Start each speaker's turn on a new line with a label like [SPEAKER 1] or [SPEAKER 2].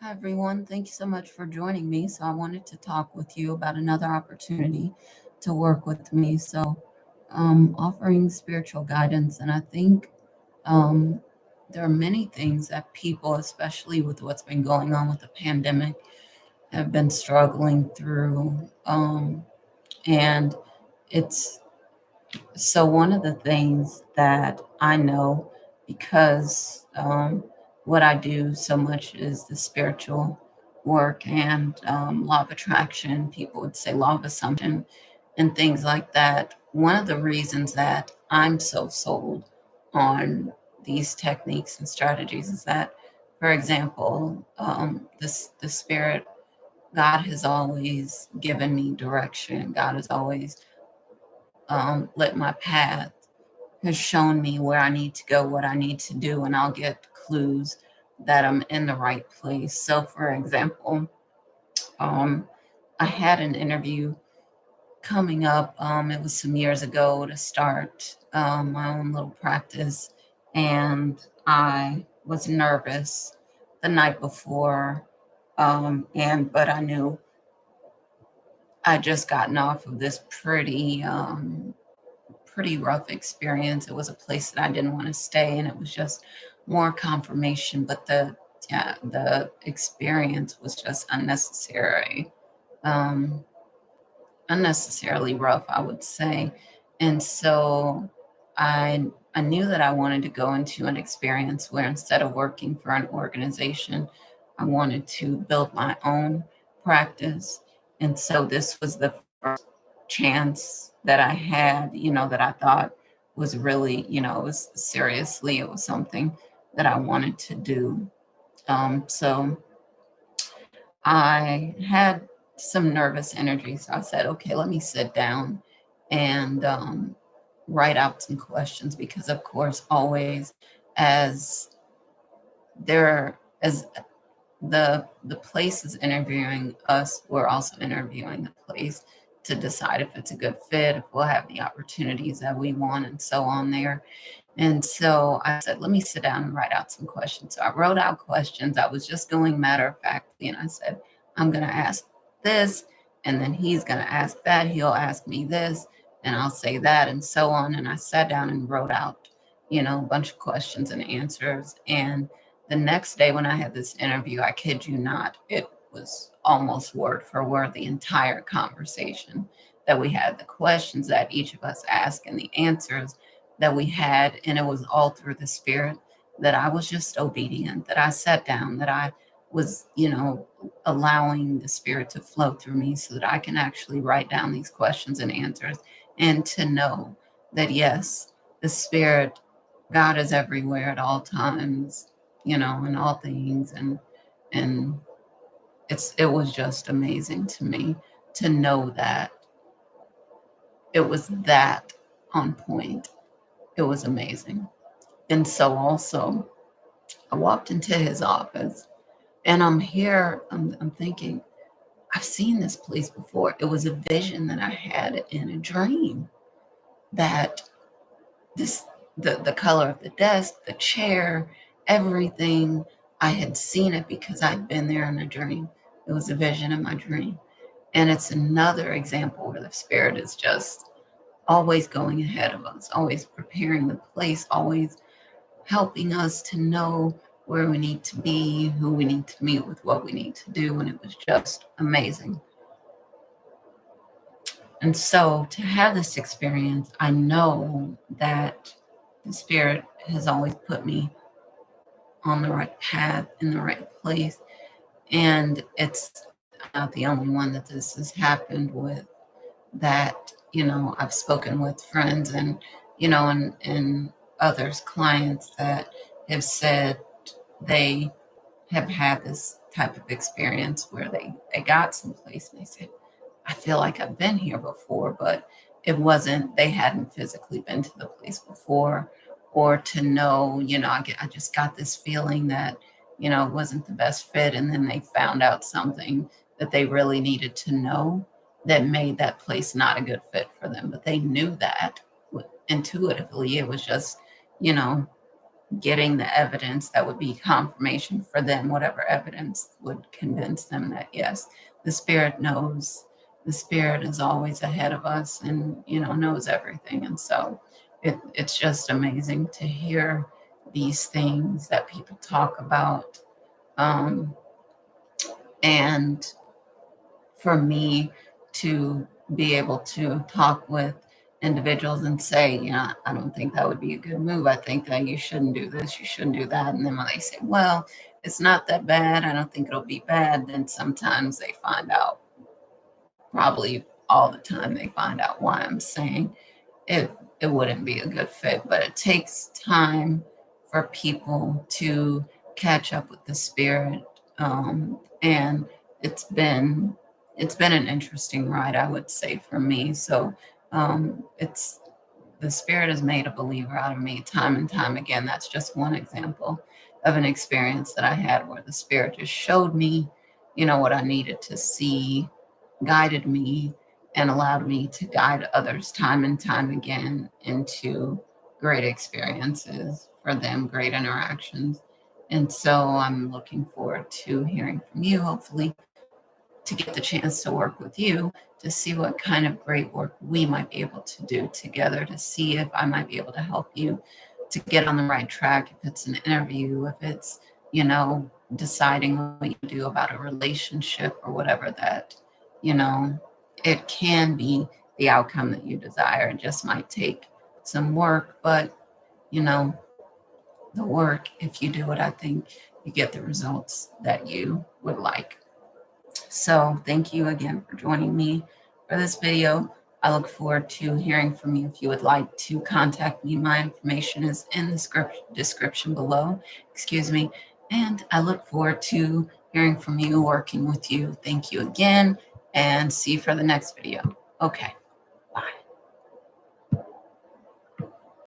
[SPEAKER 1] Hi, everyone. Thank you so much for joining me. So, I wanted to talk with you about another opportunity to work with me. Offering spiritual guidance. And I think um, there are many things that people, especially with what's been going on with the pandemic, have been struggling through. And it's so one of the things that I know, because what I do so much is the spiritual work and law of attraction, people would say law of assumption, and things like that. One of the reasons that I'm so sold on these techniques and strategies is that, for example, the spirit, God has always given me direction. God has always lit my path, has shown me where I need to go, what I need to do, and I'll get clues that I'm in the right place. So, for example, um, I had an interview coming up. It was some years ago to start my own little practice, and I was nervous the night before. But I knew I just gotten off of this pretty rough experience. It was a place that I didn't want to stay, and it was just more confirmation. But the experience was just um, unnecessarily rough, I would say. And so I I knew that I wanted to go into an experience where instead of working for an organization, I wanted to build my own practice. And so this was the first chance that I had, that I thought was really, it was something that I wanted to do. So I had some nervous energy. So I said, okay, let me sit down and write out some questions because, of course, always as as the place is interviewing us, we're also interviewing the place to decide if it's a good fit, if we'll have the opportunities that we want, and so on there. And so I said, let me sit down and write out some questions. So I wrote out questions. I was just going matter of factly, and I said, I'm going to ask this, and then he's going to ask that. He'll ask me this, and I'll say that, and so on. And I sat down and wrote out, a bunch of questions and answers. And the next day when I had this interview, I kid you not, it was almost word for word the entire conversation that we had, the questions that each of us asked, and the answers that we had. And it was all through the spirit that I was just obedient, that I sat down, that I was, allowing the spirit to flow through me so that I can actually write down these questions and answers, and to know that, yes, the spirit, God is everywhere at all times, in all things. And it was just amazing to me to know that it was that on point. It was amazing. And so also, I walked into his office, and I'm thinking, I've seen this place before. It was a vision that I had in a dream, that this the color of the desk, the chair, everything, I had seen it because I'd been there in a dream. It was a vision in my dream. And it's another example where the spirit is just always going ahead of us, always preparing the place, always helping us to know where we need to be, who we need to meet with, what we need to do. And it was just amazing. And so to have this experience, I know that the spirit has always put me on the right path, in the right place. And I'm not the only one that this has happened with, that, I've spoken with friends and, and others, clients that have said they have had this type of experience where they got someplace and they said, I feel like I've been here before, but it wasn't, they hadn't physically been to the place before, or to know, I just got this feeling that, it wasn't the best fit. And then they found out something that they really needed to know that made that place not a good fit for them. But they knew that intuitively. It was just, you know, getting the evidence that would be confirmation for them, whatever evidence would convince them that, yes, the Spirit knows. The Spirit is always ahead of us and, knows everything. And so it's just amazing to hear these things that people talk about. And for me to be able to talk with individuals and say, I don't think that would be a good move. I think that you shouldn't do this, you shouldn't do that. And then when they say, well, it's not that bad, I don't think it'll be bad, then sometimes they find out, probably all the time, they find out why I'm saying it wouldn't be a good fit. But it takes time for people to catch up with the Spirit. And it's been an interesting ride, I would say, for me. So it's the Spirit has made a believer out of me time and time again. That's just one example of an experience that I had where the Spirit just showed me, what I needed to see, guided me, and allowed me to guide others time and time again into great experiences for them, great interactions. And so I'm looking forward to hearing from you, hopefully, to get the chance to work with you to see what kind of great work we might be able to do together, to see if I might be able to help you to get on the right track, if it's an interview, if it's, deciding what you do about a relationship or whatever that, it can be the outcome that you desire. It just might take some work, but, the work, if you do it, I think you get the results that you would like. So thank you again for joining me for this video. I look forward to hearing from you. If you would like to contact me, my information is in the description below. And I look forward to hearing from you, working with you. Thank you again, and see you for the next video. Okay.